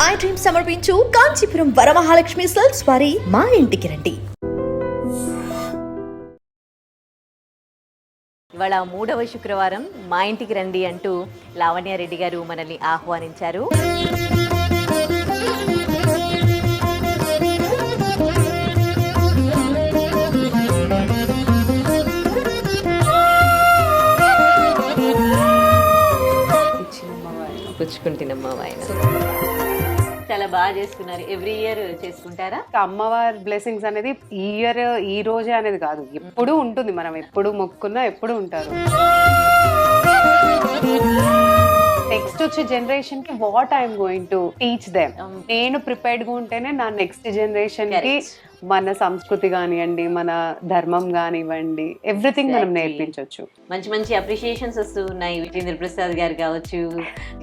I dream సమర్పించు Kanchipuram Varamahalakshmi silks వారి మా ఇంటికి రండి. ఇవాళ 3వ శుక్రవారం మా ఇంటికి రండి అంటూ లావణ్యారెడ్డి గారు మనల్ని ఆహ్వానించారు. పుచ్చుకుంటున్నమ్మా ఆయన చాలా బాగా చేసుకున్నారు. ఎవ్రీ ఇయర్ చేసుకుంటారా? అమ్మవారి బ్లెస్సింగ్స్ అనేది ఈ ఇయర్ ఈ రోజే అనేది కాదు, ఎప్పుడు ఉంటుంది. మనం ఎప్పుడు మొక్కున్నా ఎప్పుడు ఉంటారు. నెక్స్ట్ వచ్చే జనరేషన్ కి what I'm going to teach them. నేను ప్రిపేర్డ్ గా ఉంటేనే నా నెక్స్ట్ జనరేషన్ కి మన సంస్కృతి కానివ్వండి, మన ధర్మం కానివ్వండి, ఎవ్రీథింగ్ మనం నేర్పించవచ్చు. మంచి మంచి అప్రిషియేషన్స్ వస్తూ ఉన్నాయి. విజేంద్ర ప్రసాద్ గారు కావచ్చు,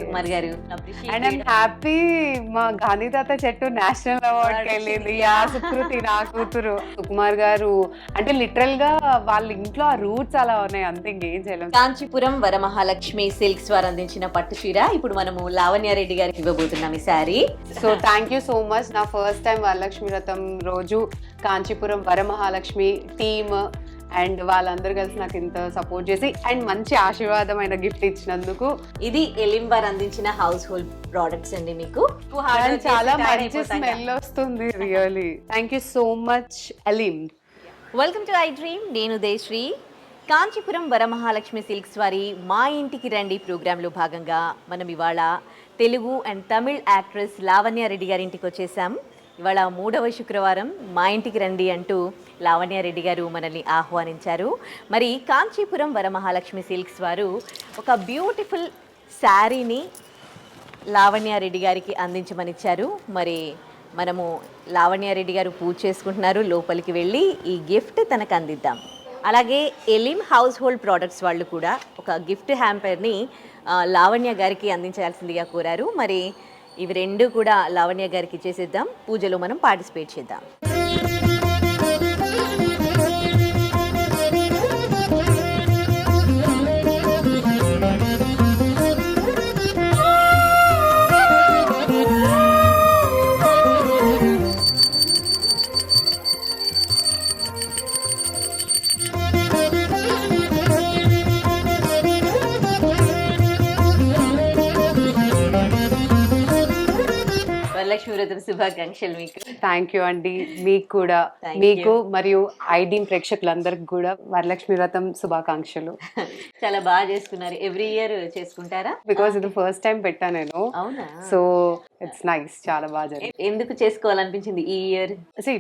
కుమార్ గారు. అండ్ ఐమ్ హ్యాపీ మా గాంధీ తాత చెట్టు నేషనల్ అవార్డ్ వెళ్ళింది. సుకృతి నా కూతురు సుకుమార్ గారు అంటే లిటరల్ గా వాళ్ళ ఇంట్లో ఆ రూట్స్ అలా ఉన్నాయి, అంతే ఇంకేం చేయలేం. కాంచీపురం వరమహాలక్ష్మి సిల్క్స్ వారు అందించిన పట్టు చీర ఇప్పుడు మనము లావణ్యారెడ్డి గారికి ఇవ్వబోతున్నాం ఈ sari. So thank you so much. నా ఫస్ట్ టైం వరలక్ష్మి వ్రతం రోజు కాంచీపురం వరమహాలక్ష్మి టీమ్ అండ్ వాళ్ళందరూ కలిసి నాకు ఇంత సపోర్ట్ చేసి అండ్ మంచి ఆశీర్వాదమైన గిఫ్ట్ ఇచ్చినందుకు. ఇది ఎలిమ్ వారు అందించిన హౌస్ హోల్డ్ ప్రొడక్ట్స్ అండి. మీకు చాలా మంచి స్మెల్ వస్తుంది. Really thank you so much Alim. Welcome to iDream. నేను దేశ్రీ. కాంచీపురం వరమహాలక్ష్మి సిల్క్స్ వారి మా ఇంటికి రండి ప్రోగ్రాంలో భాగంగా మనం ఇవాళ తెలుగు అండ్ తమిళ్ యాక్ట్రెస్ లావణ్యారెడ్డి గారి ఇంటికి వచ్చేసాం. ఇవాళ 3వ శుక్రవారం మా ఇంటికి రండి అంటూ లావణ్యారెడ్డి గారు మనల్ని ఆహ్వానించారు. మరి కాంచీపురం వరమహాలక్ష్మి సిల్క్స్ వారు ఒక బ్యూటిఫుల్ శారీని లావణ్యారెడ్డి గారికి అందించమనిచ్చారు. మరి మనము లావణ్యారెడ్డి గారు పూజ చేసుకుంటున్నారు. లోపలికి వెళ్ళి ఈ గిఫ్ట్ తనకు అందిద్దాం. అలాగే ఎలిమ్ హౌస్ హోల్డ్ ప్రోడక్ట్స్ వాళ్ళు కూడా ఒక గిఫ్ట్ హ్యాంపర్ని లావణ్య గారికి అందించాల్సిందిగా కోరారు. మరి ఇవి రెండు కూడా లావణ్య గారికి ఇచ్చేసేద్దాం. పూజలో మనం పార్టిసిపేట్ చేద్దాం. వరలక్ష్మి వ్రతం శుభాకాంక్షలు మీకు. థ్యాంక్ యూ అండి. మీకు కూడా, మీకు మరియు ఐడీమ్ ప్రేక్షకులందరికి కూడా వరలక్ష్మి వ్రతం శుభాకాంక్షలు. చాలా బాగా చేసుకున్నారు. ఎవ్రీ ఇయర్ చేసుకుంటారా? బికాస్ ఇది ఫస్ట్ టైం పెట్టా నేను. అవునా? సో ఇట్స్ నైస్, చాలా బాగా జరిగింది. ఎందుకు చేసుకోవాలనిపించింది ఈ ఇయర్?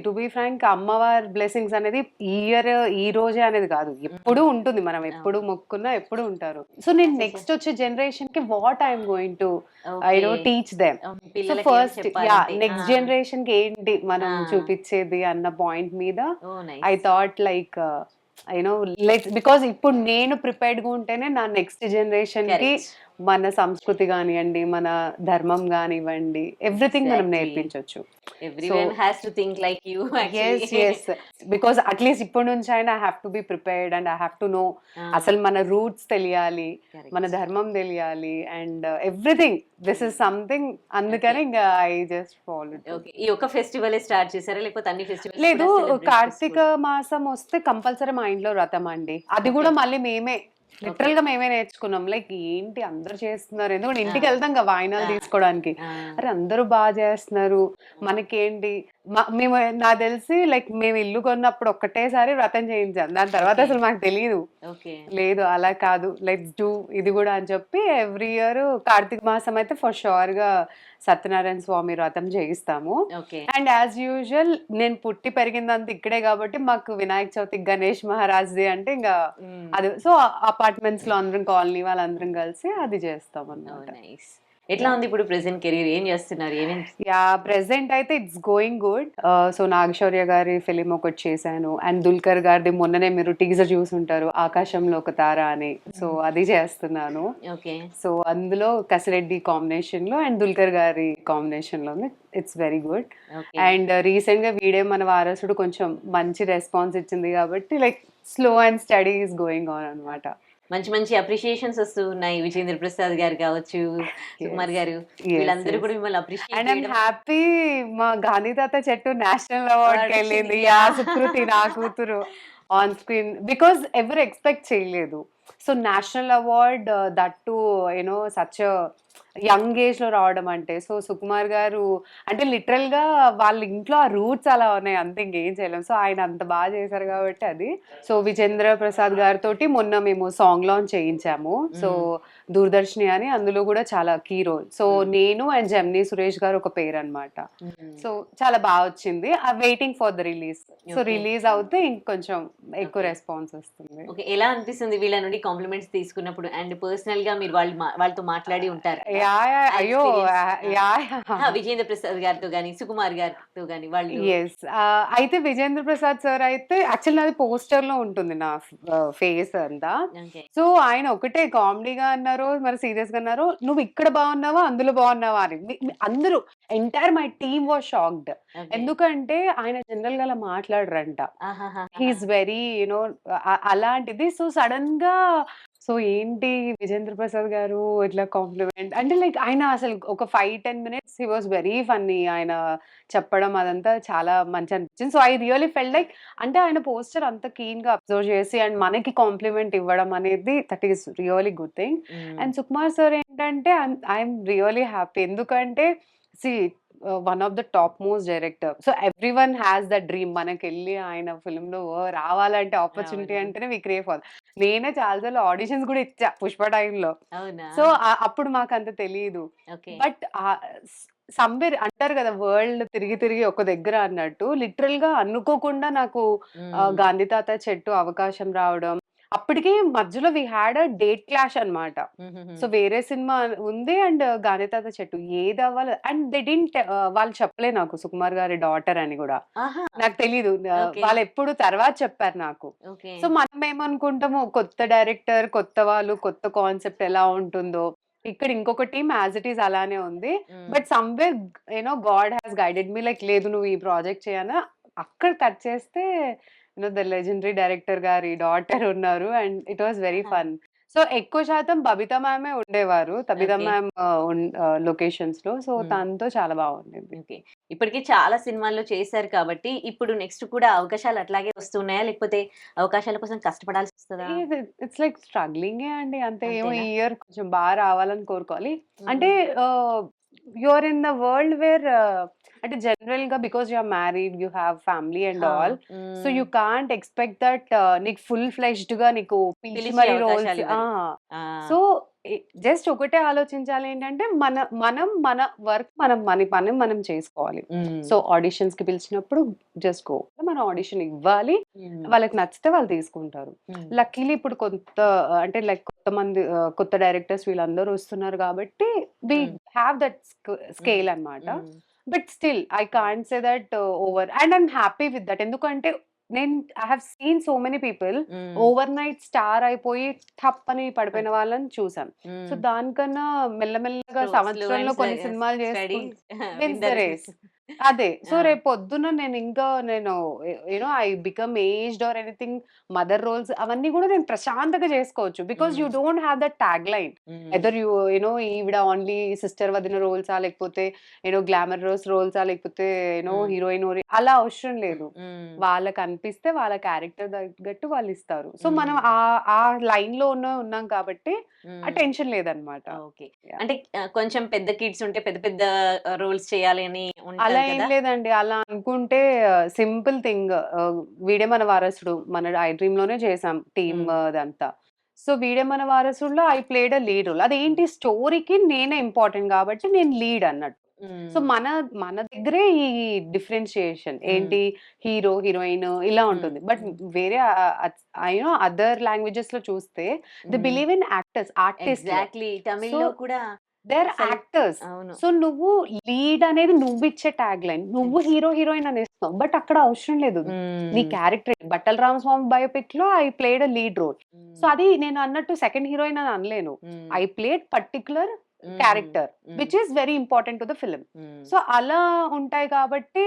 టు బి ఫ్రాంక్, అమ్మవారి బ్లెస్సింగ్స్ అనేది ఈ ఇయర్ ఈ రోజే అనేది కాదు, ఎప్పుడు ఉంటుంది. మనం ఎప్పుడు మొక్కున్నా ఎప్పుడు ఉంటారు. సో నేను నెక్స్ట్ వచ్చే జనరేషన్ కి what I'm going to teach them. So first next generation కి ఏంటి మనం చూపించేది అన్న పాయింట్ మీద ఐ థాట్ లైక్ బికాస్ ఇప్పుడు నేను ప్రిపేర్డ్ గా ఉంటేనే నా నెక్స్ట్ జనరేషన్ కి మన సంస్కృతి కానివ్వండి, మన ధర్మం కానివ్వండి, ఎవ్రీథింగ్ మనం నేర్పించవచ్చు. బికాస్ అట్లీస్ట్ ఇప్పటి నుంచి అయినా I have to be prepared and I have to know అసలు మన రూట్స్ తెలియాలి, మన ధర్మం తెలియాలి and everything. This is something. అందుకని ఇంకా ఐ జస్ట్ ఫాలో. ఈ ఒక ఫెస్టివల్ స్టార్ట్ చేశారా లేకపోతే అన్ని ఫెస్టివల్? లేదు, కార్తీక మాసం వస్తే కంపల్సరీ మా ఇంట్లో వ్రతం అండి. అది కూడా మళ్ళీ మేమే లిటరల్ గా మేమే నేర్చుకున్నాం. లైక్ ఏంటి అందరు చేస్తున్నారు, ఎందుకంటే ఇంటికి వెళ్తాం కదా వాయినాలు తీసుకోవడానికి. అరే అందరూ బాగా చేస్తున్నారు, మనకేంటి. మేము నాకు తెలిసి లైక్ మేము ఇల్లు కొన్నప్పుడు ఒక్కటేసారి వ్రతం చేయించాం, దాని తర్వాత అసలు మాకు తెలియదు. లేదు అలా కాదు, లెట్స్ డూ ఇది కూడా అని చెప్పి ఎవ్రీ ఇయర్ కార్తీక మాసం అయితే ఫర్ షూర్ గా సత్యనారాయణ స్వామి వ్రతం చేయిస్తాము. అండ్ యాజ్ యూజువల్ నేను పుట్టి పెరిగిందంత ఇక్కడే కాబట్టి మాకు వినాయక చవితి గణేష్ మహారాజ్ది అంటే ఇంకా అది. సో అపార్ట్మెంట్స్ లో అందరం, కాలనీ వాళ్ళందరం కలిసి అది చేస్తాం అన్నమాట. ఎట్లా ఉంది ఇప్పుడు ప్రెసెంట్ కెరీర్? ఏం చేస్తున్నారు? ప్రెసెంట్ అయితే it's going good. So Naga Shaurya గారి ఫిలిం ఒకటి చేశాను అండ్ దుల్కర్ గారిది మొన్ననే మీరు టీజర్ చూసుంటారు, ఆకాశంలో ఒక తార అని. సో అది చేస్తున్నాను. సో అందులో కసిరెడ్డి కాంబినేషన్ లో అండ్ దుల్కర్ గారి కాంబినేషన్ లో it's very good. And recent గా వీడే మన వారసుడు కొంచెం మంచి రెస్పాన్స్ ఇచ్చింది కాబట్టి like slow and study is going on అనమాట. మంచి మంచి అప్రిషియేషన్స్ వస్తూ ఉన్నాయి. విజేంద్ర ప్రసాద్ గారు కావచ్చు, సుకుమార్ గారు, వీళ్ళందరూ కూడా మిమ్మల్ని అప్రిషియేట్ అండ్ ఐమ్ చేయడం. హ్యాపీ మా గాంధీ తాత చెట్టు నేషనల్ అవార్డ్ కి వచ్చింది. వెళ్ళింది. యా సుకృతి నా కూతురు ఆన్ స్క్రీన్ బికాస్ ఎవరు ఎక్స్పెక్ట్ చేయలేదు. So national award that to you know such young age లో రావడం అంటే, సో సుకుమార్ గారు అంటే లిటరల్ గా వాళ్ళ ఇంట్లో ఆ రూట్స్ అలా ఉన్నాయి, అంతే ఇంకేం చేయలేం. సో ఆయన అంత బాగా చేశారు కాబట్టి అది. సో విజేంద్ర ప్రసాద్ గారితో మొన్న మేము సాంగ్ లాంచ్ చేయించాము. సో దూరదర్శిని అని, అందులో కూడా చాలా కీ రోల్. సో నేను అండ్ జెమినీ సురేష్ గారు ఒక పేరు అనమాట. సో చాలా బాగా వచ్చింది. Waiting for the release. So Okay. Release అవుతే ఇంకొంచెం ఎక్కువ రెస్పాన్స్ వస్తుంది. ఓకే, ఎలా అనిపిస్తుంది వీళ్ళ నుండి కాంప్లిమెంట్స్ తీసుకున్నప్పుడు? అండ్ పర్సనల్ గా మీరు వాళ్ళతో మాట్లాడి ఉంటారు కదా? అయ్యో Experience. యా విజేంద్ర ప్రసాద్ గారితో గానీ, సుకుమార్ గారితో గానీ వాళ్ళు. ఎస్. అయితే విజేంద్ర ప్రసాద్ సార్ అయితే యాక్చువల్ నాది పోస్టర్ లో ఉంటుంది నా ఫేస్ అంతా. Okay. సో ఆయన ఒకటే కామెడీగా అన్నారు, మరి సీరియస్ గా అన్నారు, నువ్వు ఇక్కడ బాగున్నావా అందులో బాగున్నావా అని. అందరూ entire my team was shocked. Okay. ఎందుకంటే ఆయన జనరల్ గా అలా మాట్లాడరంట. ఆహాహా. హీఈస్ వెరీ యూనో అలాంటిది. సో సడన్ గా సో ఏంటి విజేంద్ర ప్రసాద్ గారు ఇట్లా కాంప్లిమెంట్ అంటే, లైక్ ఆయన అసలు ఒక 5-10 minutes he was very funny. ఆయన చెప్పడం అదంతా చాలా మంచి అనిపించింది. So I really fell like అంటే ఆయన పోస్టర్ అంత కీన్ గా అబ్జర్వ్ చేసి అండ్ మనకి కాంప్లిమెంట్ ఇవ్వడం అనేది that is really good thing. And Sukumar sir ఏంటంటే ఐఎమ్ రియలీ హ్యాపీ. ఎందుకంటే he's one of the top most director. So everyone has the dream, మనకి వెళ్ళి ఆయన ఫిల్మ్ లో రావాలంటే ఆపర్చునిటీ అవును. అంటేనే వి క్రేవ్ ఫర్. నేనే చాలాసార్లు ఆడిషన్స్ కూడా ఇచ్చా పుష్ప టైంలో. అవునా? సో అప్పుడు మాకు అంత తెలియదు. ఓకే. బట్ సంవేర్ అంటారు కదా వరల్డ్ తిరిగి తిరిగి ఒక దగ్గర అన్నట్టు, లిటరల్ గా అనుకోకుండా నాకు గాంధీ తాత చెట్టు అవకాశం రావడం. అప్పటికి మధ్యలో we had a date clash అన్నమాట. సో వేరే సినిమా ఉంది అండ్ గాంధీ తాత చెట్టు ఏది అవ్వాలి అండ్ దే డింట్ వాళ్ళు చెప్పలే నాకు సుకుమార్ గారి డాటర్ అని కూడా. ఆహా. నాకు తెలీదు. Okay. వాళ్ళు ఎప్పుడు తర్వాత చెప్పారు నాకు. ఓకే. సో మనం ఏమనుకుంటాము, కొత్త డైరెక్టర్, కొత్త వాళ్ళు, కొత్త కాన్సెప్ట్ ఎలా ఉంటుందో. ఇక్కడ ఇంకొక టీమ్ యాజ్ ఇట్ ఈస్ అలానే ఉంది. But somewhere you know God has guided me like లేదు నువ్వు ఈ ప్రాజెక్ట్ చేయనా. అక్కడ కట్ చేస్తే యూనో ద లెజెండరీ డైరెక్టర్ గారి డాటర్ ఉన్నారు and it was very fun. So ఎక్కువ శాతం బబితా మ్యామే ఉండేవారు, తబితా Okay. మ్యామ్ లొకేషన్స్ లో. సో తనతో చాలా బాగుండేది. ఓకే. ఇప్పటికి చాలా సినిమాల్లో చేశారు కాబట్టి ఇప్పుడు నెక్స్ట్ కూడా అవకాశాలు అట్లాగే వస్తున్నాయా, లేకపోతే అవకాశాల కోసం కష్టపడాల్సి వస్తుందా? ఇట్స్ లైక్ స్ట్రగ్లింగ్ అండి, అంతే. ఏమో ఈ అంతేనా? ఇయర్ కొంచెం బాగా రావాలని కోరుకోవాలి. అంటే you're in the world where అంటే జనరల్ గా because you are married, you have family and all. So you can't expect that నీకు ఫుల్ ఫ్లెష్డ్ గా నీకు పిలిచి పిలిచి మరి అవకాశాలు రోల్స్. ఇవ్వరు. సో జస్ట్ ఒకటే ఆలోచించాలి ఏంటంటే మన వర్క్ మన పని మనం చేసుకోవాలి. సో ఆడిషన్స్ కి పిలిచినప్పుడు జస్ట్ గో, మన ఆడిషన్ ఇవ్వాలి, వాళ్ళకి నచ్చితే వాళ్ళు తీసుకుంటారు. లక్కీలీ ఇప్పుడు కొంత అంటే లైక్ కొత్త డైరెక్టర్స్ వీళ్ళందరూ వస్తున్నారు కాబట్టి వి హ్యావ్ దట్ స్కేల్ అన్నమాట. But still I can't say that over and I'm happy with that. ఎందుకంటే నేను I have seen so many people over night star అయిపోయి టప్ అని పడిపోయిన వాళ్ళని చూసాం. సో దానికన్నా మెల్లమెల్లగా సంవత్సరంలో కొన్ని సినిమాలు చేసుకుంటే అదే. సో రేపు పొద్దున నేను you know I become aged or anything, mother roles అవన్నీ కూడా నేను ప్రశాంతంగా చేసుకోవచ్చు. Because you don't have that tag line either you know ఈవిడ ఓన్లీ సిస్టర్ వదిన రోల్సా, లేకపోతే యూనో గ్లామర్ రోల్సా, లేకపోతే యూనో హీరోయిన్ అలా అవసరం లేదు. వాళ్ళకి అనిపిస్తే వాళ్ళ క్యారెక్టర్ తగ్గట్టు వాళ్ళు ఇస్తారు. సో మనం ఆ లైన్ లో ఉన్నాం కాబట్టి ఆ టెన్షన్ లేదనమాట. ఓకే. అంటే కొంచెం పెద్ద కిడ్స్ ఉంటే పెద్ద పెద్ద రోల్స్ చేయాలి అని అలా ఏం లేదండి. అలా అనుకుంటే సింపుల్ థింగ్, వీడే మన వారసుడు మన ఐ డ్రీమ్ లోనే చేసాం టీమ్ అదంతా. సో వీడే మన వారసుడులో I played a lead role. అదేంటి స్టోరీకి నేనే ఇంపార్టెంట్ కాబట్టి నేను లీడ్ అన్నట్టు. సో మన దగ్గరే ఈ డిఫరెన్షియేషన్ ఏంటి, హీరో హీరోయిన్ ఇలా ఉంటుంది. బట్ వేరే యూనో అదర్ లాంగ్వేజెస్ లో చూస్తే they believe in actors, artist. Exactly. తమిళ్లో కూడా దేర్ యాక్టర్స్. అవును. సో నువ్వు లీడ్ అనేది నువ్వు ఇచ్చే ట్యాగ్ లైన్, నువ్వు హీరో హీరోయిన్ అనేస్తావు. బట్ అక్కడ అవసరం లేదు. నీ క్యారెక్టర్ బట్టల రామస్వామి బయోపిక్ లో I played a lead role. So అది నేను అన్నట్టు సెకండ్ హీరోయిన్ అని అనలేను. I played particular character which is very important to the film. So అలా ఉంటాయి కాబట్టి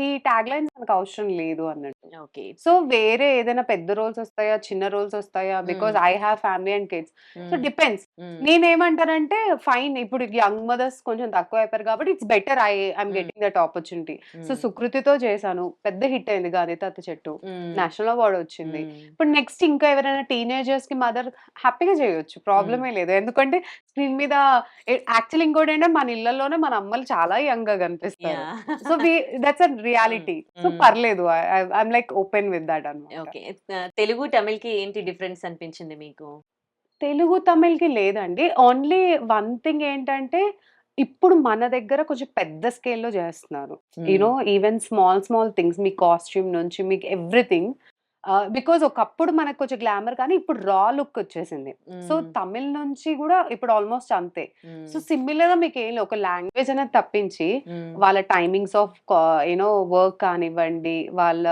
ఈ ట్యాగ్ లైన్స్ మనకు అవసరం లేదు అన్నట్టు. ఓకే. సో వేరే ఏదైనా పెద్ద రోల్స్ వస్తాయా, చిన్న రోల్స్ వస్తాయా, because I have family and kids. So depends. నేనేమంటానంటే ఫైన్, ఇప్పుడు యంగ్ మదర్స్ కొంచెం తక్కువ అయిపోయారు కాబట్టి it's better I'm getting that opportunity. So సుకృతితో చేశాను, పెద్ద హిట్ అయింది గాది తాత చెట్టు, నేషనల్ అవార్డ్ వచ్చింది. ఇప్పుడు నెక్స్ట్ ఇంకా ఎవరైనా టీనేజర్స్ కి మదర్ హ్యాపీగా చేయొచ్చు, ప్రాబ్లమే లేదు. ఎందుకంటే స్క్రీన్ మీద యాక్చువల్ ఇంకోటి ఏంటంటే మన ఇళ్లలోనే మన అమ్మలు చాలా యంగ్ గా కనిపిస్తారు. So that's a reality. So పర్లేదు, I'm like open with that అన్నమాట. ఓకే. తెలుగు తమిళ్ కి ఏంటి డిఫరెన్స్ అనిపించింది మీకు? తెలుగు తమిళ్కి లేదండి. ఓన్లీ వన్ థింగ్ ఏంటంటే ఇప్పుడు మన దగ్గర కొంచెం పెద్ద స్కేల్లో చేస్తున్నారు. యూనో ఈవెన్ స్మాల్ థింగ్స్, మీ కాస్ట్యూమ్ నుంచి మీకు ఎవ్రీథింగ్. బికాజ్ ఒకప్పుడు మనకు కొంచెం గ్లామర్, కానీ ఇప్పుడు రా లుక్ వచ్చేసింది. సో తమిళ్ నుంచి కూడా ఇప్పుడు ఆల్మోస్ట్ అంతే. సో సిమిలర్ గా మీకు ఏం లేదు, ఒక లాంగ్వేజ్ అనేది తప్పించి వాళ్ళ టైమింగ్స్ ఆఫ్ యూనో వర్క్ కానివ్వండి, వాళ్ళ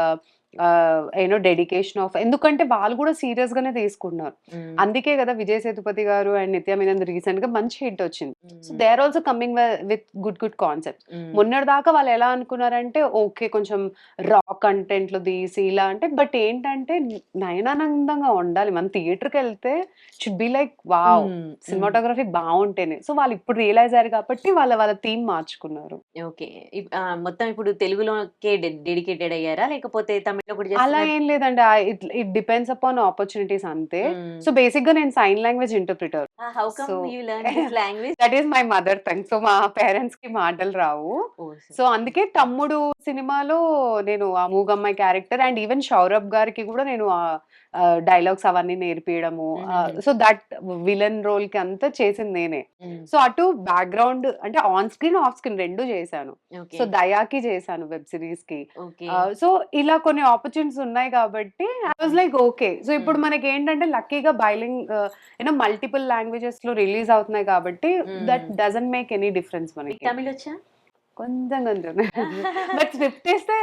యూనో డెడికేషన్ ఆఫ్, ఎందుకంటే వాళ్ళు కూడా సీరియస్ గానే తీసుకుంటున్నారు. అందుకే కదా విజయ్ సేతుపతి గారు అండ్ నిత్య మీనన్ రీసెంట్ గా మంచి హిట్ వచ్చింది. So they are also coming with good concepts. మొన్నటి దాకా వాళ్ళు ఎలా అనుకున్నారంటే ఓకే కొంచెం రా కంటెంట్ లో తీసి ఇలా అంటే, బట్ ఏంటంటే నయనానందంగా ఉండాలి. మన థియేటర్కి వెళ్తే should be like wow, cinematography బాగుంటేనే. సో వాళ్ళు ఇప్పుడు రియలైజ్ అయ్యారు కాబట్టి వాళ్ళ థీమ్ మార్చుకున్నారు. ఓకే. మొత్తం ఇప్పుడు తెలుగులోకే డెడికేటెడ్ అయ్యారా, లేకపోతే తమిళ్లో కూడా అలా చేస్తున్నారా? ఏం లేదండి. ఇట్ డిపెండ్స్ అపాన్ ఆపర్చునిటీస్ అంతే. సో బేసిక్ గా నేను sign language interpreter. How come so you learn this language? That is my mother tongue. So మా పేరెంట్స్ కి మాటలు రావు. సో అందుకే తమ్ముడు సినిమాలో నేను ఆ మూగమ్మాయి క్యారెక్టర్ అండ్ ఈవెన్ సౌరభ్ గారికి కూడా నేను డైలాగ్స్ అవన్నీ నేర్పియడము. సో దట్ విలన్ రోల్ కి అంతా చేసింది నేనే. సో అటు బ్యాక్గ్రౌండ్ అంటే ఆన్ స్క్రీన్ ఆఫ్ స్క్రీన్ రెండు చేశాను. సో దయాకి చేశాను వెబ్ సిరీస్ కి. సో ఇలా కొన్ని ఆపర్చునిటీస్ ఉన్నాయి కాబట్టి I was like okay. So ఇప్పుడు మనకి ఏంటంటే లక్కీగా బైలింగ్ యూనో మల్టిపుల్ లాంగ్వేజెస్ లో రిలీజ్ అవుతున్నాయి కాబట్టి that doesn't make any difference మనకి. తమిళ్ వచ్చా? కొంచెం బట్ స్క్రిప్ట్ ఇస్తే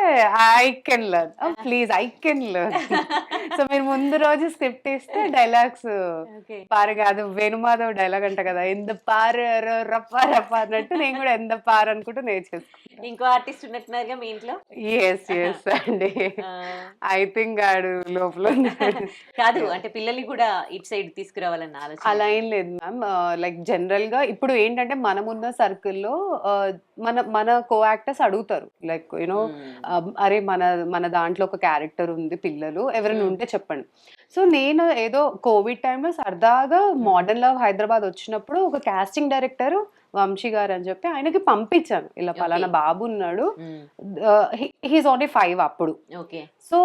I can learn. Please I can learn. So మీరు ముందు రోజు స్క్రిప్ట్ ఇస్తే డైలాగ్స్ పారు కాదు, వేణుమాధవ్ డైలాగ్ అంట కదా, ఎంత పారు రప్ప రప్ప అన్నట్టు నేను కూడా ఎంత పారు అనుకుంటూ నేర్చేసుకుంటాను. ఇంకో ఆర్టిస్ట్ ఉన్నట్టున్నారుగా మీ ఇంట్లో? ఎస్ అండి. ఐ థింక్ ఆడు లోపల కాదు అంటే పిల్లల్ని కూడా ఇటు సైడ్ తీసుకురావాలన్న ఆలోచన? అలా ఏం లేదు మ్యామ్. లైక్ జనరల్ గా ఇప్పుడు ఏంటంటే మనమున్న సర్కిల్లో మన కో యాక్టర్స్ అడుగుతారు లైక్ యూనో అరే మన దాంట్లో ఒక క్యారెక్టర్ ఉంది, పిల్లలు ఎవరైనా ఉంటే చెప్పండి. సో నేను ఏదో కోవిడ్ టైంలో సరదాగా మోడర్న్ లవ్ హైదరాబాద్ వచ్చినప్పుడు ఒక కాస్టింగ్ డైరెక్టర్ వంశీ గారు అని చెప్పి ఆయనకి పంపించాను, ఇలా పలానా బాబు ఉన్నాడు, హీస్ ఓన్లీ 5 అప్పుడు. So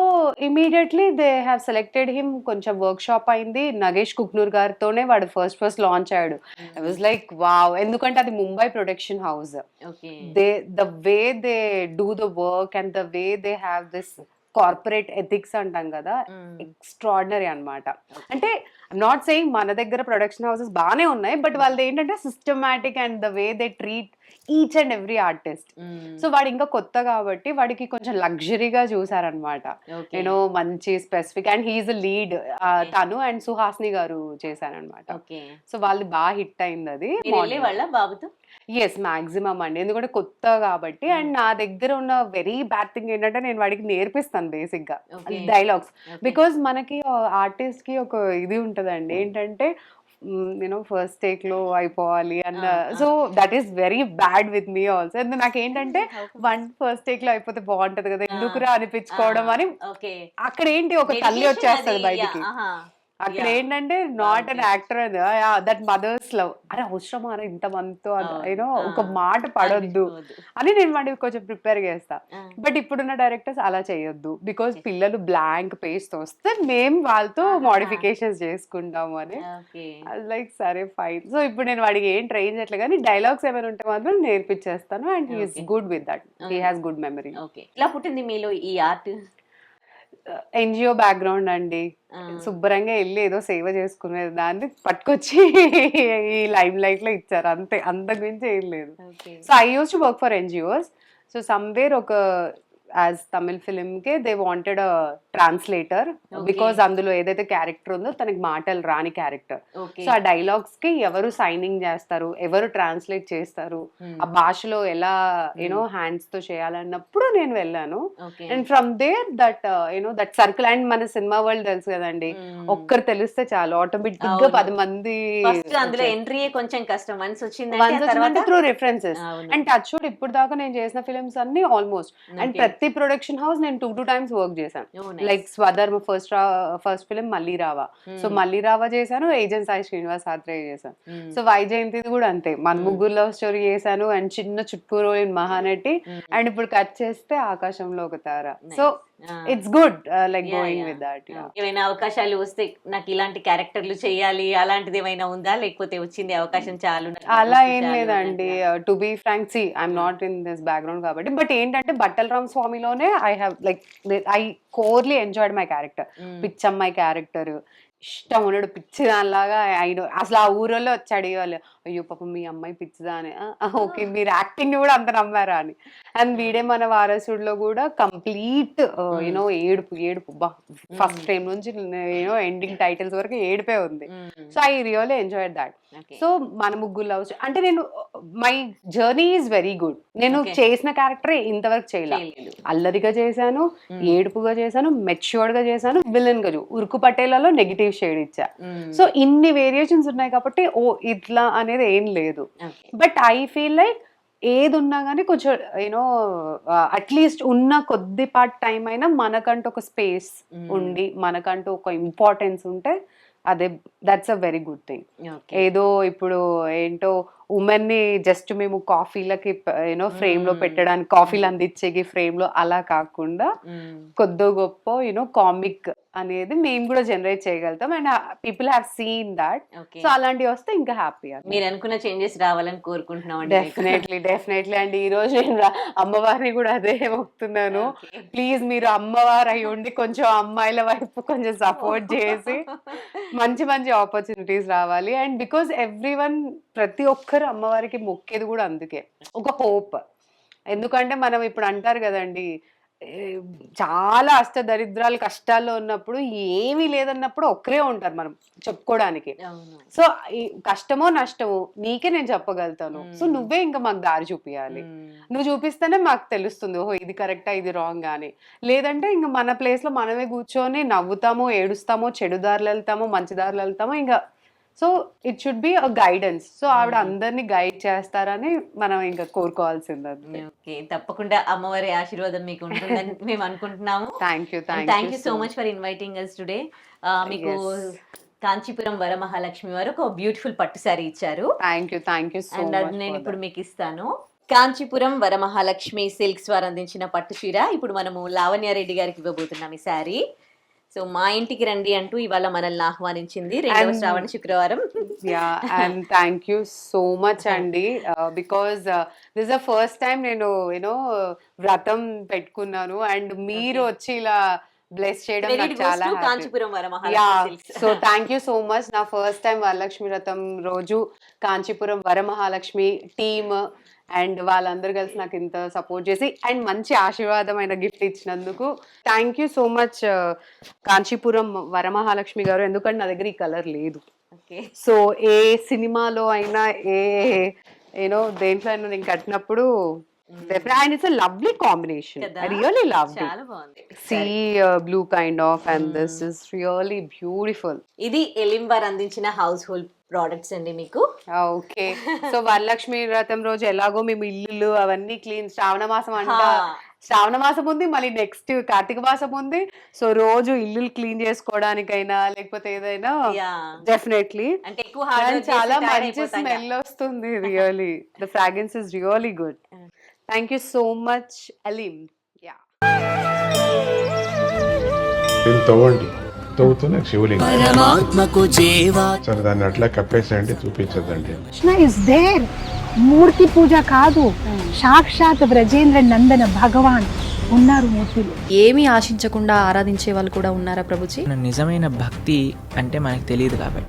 immediately they have selected him. కొంచెం వర్క్ షాప్ అయింది, నగేష్ కుక్నూర్ గారితోనే వాడు ఫస్ట్ లాంచ్ అయ్యాడు. ఐ వాజ్ లైక్ వావ్, ఎందుకంటే అది Mumbai production house. The way they do the work and the way they have this corporate ethics అంటాం కదా, extraordinary అన్నమాట. అంటే ఐమ్ నాట్ సెయింగ్ మన దగ్గర ప్రొడక్షన్ హౌసెస్ బాగానే ఉన్నాయి, బట్ వాళ్ళది ఏంటంటే systematic and the way they treat each and every artist. So వాడు ఇంకా కొత్త కాబట్టి వాడికి కొంచెం లగ్జరీగా చూసారనమాట. నేను మంచి స్పెసిఫిక్ అండ్ హీఈస్ లీడ్, తను అండ్ సుహాస్ని గారు చేశారనమాట. సో వాళ్ళు బాగా హిట్ అయింది అది. బాబుతో ఎస్ మాక్సిమం అండి, ఎందుకంటే కొత్త కాబట్టి. అండ్ నా దగ్గర ఉన్న వెరీ బ్యాడ్ థింగ్ ఏంటంటే నేను వాడికి నేర్పిస్తాను బేసిక్ గా డైలాగ్స్. బికాస్ మనకి ఆర్టిస్ట్ కి ఒక ఇది ఉంటదండి ఏంటంటే నేను ఫస్ట్ టేక్ లో అయిపోవాలి అన్న. So that is very bad with me also. నాకు ఏంటంటే ఫస్ట్ టేక్ లో అయిపోతే బాగుంటది కదా, ఎందుకురా అనిపించుకోవడం అని. అక్కడ ఏంటి ఒక తల్లి వచ్చేస్తుంది బయటికి. అక్కడ ఏంటంటే not an actor, that mother's love. అరే అవసరమా ఇంత మందితో యూనో ఒక మాట పడొద్దు అని నేను వాడికి కొంచెం ప్రిపేర్ చేస్తా. బట్ ఇప్పుడున్న డైరెక్టర్స్ అలా చేయొద్దు, బికాస్ పిల్లలు బ్లాంక్ పేజ్ తో వస్తే మేము వాళ్ళతో మోడిఫికేషన్స్ చేసుకుంటాము అని. లైక్ సరే ఫైన్. సో ఇప్పుడు నేను వాడికి ఏం ట్రైన్ చేయట్లేదు, కానీ డైలాగ్స్ ఏమైనా ఉంటే మాత్రం నేర్పించేస్తాను. And he is good with that, he has good memory. ఇలా పుట్టింది మీలో ఈ ఆర్ట్? ఎన్జిఓ బ్యాక్గ్రౌండ్ అండి, శుభ్రంగా వెళ్ళి ఏదో సేవ చేసుకునే దాన్ని పట్టుకొచ్చి ఈ లైమ్ లైట్ లో ఇచ్చారు అంతే, అంతకు మించి ఏం లేదు. So I use to work for NGOs. So somewhere ఒక యాజ్ తమిళ్ ఫిలిం కే they wanted a translator because అందులో ఏదైతే క్యారెక్టర్ ఉందో తనకి మాటలు రాని క్యారెక్టర్. సో ఆ డైలాగ్స్ కి ఎవరు సైనింగ్ చేస్తారు, ఎవరు ట్రాన్స్లేట్ చేస్తారు, ఆ భాషలో ఎలా యూనో హ్యాండ్స్ తో చేయాలన్నప్పుడు నేను వెళ్ళాను. And from there that you know that circle. And మన సినిమా వరల్డ్ తెలుసు కదండి, ఒక్కరు తెలిస్తే చాలు ఆటోమేటిక్ గా 10 మంది అందులో ఎంట్రీ కొంచెం కష్టం. వన్స్ వచ్చిందంటే through references. And touch wood ఇప్పుడు దాకా నేను చేసిన ఫిల్మ్స్ అన్ని ఆల్మోస్ట్, అండ్ ప్రతి ప్రొడక్షన్ హౌస్ నేను 2 times వర్క్ చేశాను. లైక్ స్వధర్మ ఫస్ట్ ఫిలిం మళ్ళీ రావా, సో మళ్ళీ రావా చేశాను, ఏజెంట్ సాయి శ్రీనివాస్ ఆత్రేయ చేశాను. సో వైజయంతిది కూడా అంతే, మన ముగ్గురు లవ్ స్టోరీ చేశాను, అండ్ చిన్న చుట్టూరు మహానటి, అండ్ ఇప్పుడు కట్ చేస్తే ఆకాశంలో ఒక తార. So it's good like going with that. ఏమైనా అవకాశాలు వస్తే నాకు ఇలాంటి క్యారెక్టర్లు చేయాలి అలాంటిది ఏమైనా ఉందా, లేకపోతే వచ్చింది అవకాశం చాలు? అలా ఏం లేదండి, to be frank, see I'm not in this background కాబట్టి. బట్ ఏంటంటే బట్టల రామ్ స్వామిలోనే ఐ హ్యావ్ లైక్ ఐ కోర్లీ ఎంజాయ్డ్ మై క్యారెక్టర్. పిచ్చమ్మాయి క్యారెక్టర్ ఇష్టం ఉన్నాడు, పిచ్చి దానిలాగా. అయిన అసలు ఆ ఊరిలో వచ్చి అడిగేవాళ్ళు, అయ్యో పాపం మీ అమ్మాయి పిచ్చిదా అని. ఓకే, మీరు యాక్టింగ్ కూడా అంత నమ్మారా అని. అండ్ వీడే మన వారసుడిలో కూడా కంప్లీట్ యూనో ఏడుపు బా, ఫస్ట్ ఫ్రేమ్ నుంచి యూనో ఎండింగ్ టైటిల్స్ వరకు ఏడిపే ఉంది. So I really enjoyed that. So మన ముగ్గురు లవ్ అంటే నేను my journey is very good. నేను చేసిన క్యారెక్టర్ ఇంతవరకు చేయలేదు. అల్లరిగా చేశాను, ఏడుపుగా చేశాను, మెచ్యూర్డ్ గా చేశాను, విలన్ గా ఉరుకు పటేలలో నెగిటివ్ షేడ్ ఇచ్చా. సో ఇన్ని వేరియేషన్స్ ఉన్నాయి కాబట్టి ఓ ఇట్లా అనేది ఏం లేదు. బట్ ఐ ఫీల్ లైక్ ఏది ఉన్నా కానీ కొంచెం యూనో అట్లీస్ట్ ఉన్న కొద్దిపాటి టైం అయినా మనకంటూ ఒక స్పేస్ ఉండి మనకంటూ ఒక ఇంపార్టెన్స్ ఉంటే అదే that's a very good thing. ఏదో ఇప్పుడు ఏంటో ఉమెన్ ని జస్ట్ మేము కాఫీలకి యూనో ఫ్రేమ్ లో పెట్టడానికి, కాఫీలు అందించేకి ఫ్రేమ్ లో అలా కాకుండా కొద్దో గొప్ప యూనో కామిక్ అనేది మేము కూడా జనరేట్ చేయగలుగుతాం. And people have seen that. So అలాంటివి వస్తే ఇంకా హ్యాపీ. మీరు అనుకున్న చేంజెస్ రావాలని కోరుకుంటున్నాం. డెఫినెట్లీ అండి. ఈ రోజు నేను అమ్మవారిని కూడా అదే మొక్కుతున్నాను, ప్లీజ్ మీరు అమ్మవారు అయి ఉండి కొంచెం అమ్మాయిల వైపు కొంచెం సపోర్ట్ చేసి మంచి మంచి ఆపర్చునిటీస్ రావాలి. అండ్ బికాస్ ఎవ్రీవన్, ప్రతి ఒక్కరు అమ్మవారికి మొక్కేది కూడా అందుకే, ఒక హోప్. ఎందుకంటే మనం ఇప్పుడు అంటారు కదండి, చాలా అష్టదరిద్రాలు కష్టాల్లో ఉన్నప్పుడు ఏమీ లేదన్నప్పుడు ఒక్కరే ఉంటారు మనం చెప్పుకోవడానికి. సో ఈ కష్టమో నష్టమో నీకే నేను చెప్పగలుగుతాను. సో నువ్వే ఇంకా మాకు దారి చూపించాలి. నువ్వు చూపిస్తేనే మాకు తెలుస్తుంది, ఓహో ఇది కరెక్టా ఇది రాంగ్ అని. లేదంటే ఇంకా మన ప్లేస్ లో మనమే కూర్చొని నవ్వుతామో, ఏడుస్తామో, చెడు దారులు వెళ్తామో, మంచి దారులు వెళ్తామో ఇంకా. So it should be a guidance. So ఆవిడ అందరినీ గైడ్ చేస్తారని మనం ఇంకా కోరుకోవాల్సింది. ఓకే, తప్పకుండా అమ్మవారి ఆశీర్వాదం మీకు ఉంటుందని మేము అనుకుంటున్నాము. Thank you so much for inviting us today. మీకు కాంచీపురం వరమహాలక్ష్మి వారు ఒక బ్యూటిఫుల్ పట్టు సారీ ఇచ్చారు. Thank you so much. నేను ఇప్పుడు మీకు ఇస్తాను. కాంచీపురం వరమహాలక్ష్మి సిల్క్స్ వారు అందించిన పట్టు చీర ఇప్పుడు మనము లావణ్యారెడ్డి గారికి ఇవ్వబోతున్నాం ఈ సారీ. సో మా ఇంటికి రండి అంటూ ఇవాళ మనల్ని ఆహ్వానించింది 2వ శ్రావణ శుక్రవారం. And thank you so much అండి, because this is the first time నేను యూనో వ్రతం పెట్టుకున్నాను. అండ్ మీరు వచ్చి ఇలా బ్లెస్ చేయడం నాకు చాలా so thank you so much. నా ఫస్ట్ టైం వరలక్ష్మి వ్రతం రోజు కాంచీపురం వరమహాలక్ష్మి టీమ్ అండ్ వాళ్ళందరూ కలిసి నాకు ఇంత సపోర్ట్ చేసి అండ్ మంచి ఆశీర్వాదమైన గిఫ్ట్ ఇచ్చినందుకు thank you so much Kanchipuram Varamahalakshmi గారు. ఎందుకంటే నా దగ్గర ఈ కలర్ లేదు. సో ఏ సినిమాలో అయినా ఏనో దేంట్లో అయినా నేను కట్టినప్పుడు and it's a lovely combination. I really love it. చాలా బాగుంది. Sea blue kind of, and this is really beautiful. ఇది ఎలిం వారు అందించిన హౌస్ హోల్డ్ ప్రోడక్ట్స్ అండి మీకు. ఓకే, సో వరలక్ష్మి వ్రతం రోజు ఎలాగో మేము ఇల్లు అవన్నీ క్లీన్, శ్రావణ మాసం అంట, శ్రావణ మాసం ఉంది, మళ్ళీ నెక్స్ట్ కార్తీక మాసం ఉంది. సో రోజు ఇల్లు క్లీన్ చేసుకోవడానికైనా లేకపోతే ఏదైనా డెఫినెట్లీ అంటే ఎక్కువ చాలా మంచి స్మెల్ వస్తుంది. Really the fragrance is really good. Thank you so much Alim. తవ్వండి, తవ్వుతూనే శివలింగం సరే దాన్ని అట్లా కప్పేసేయండి, చూపించదండి. కృష్ణ ఇస్ దేర్, మూర్తి పూజ కాదు, సాక్షాత్ బ్రజేంద్ర నందన భగవాన్ ఉన్నారు మూర్తిలో. ఏమీ ఆశించకుండా ఆరాధించే వాళ్ళు కూడా ఉన్నారా ప్రభుజీ? నిజమైన భక్తి అంటే మనకు తెలియదు కాబట్టి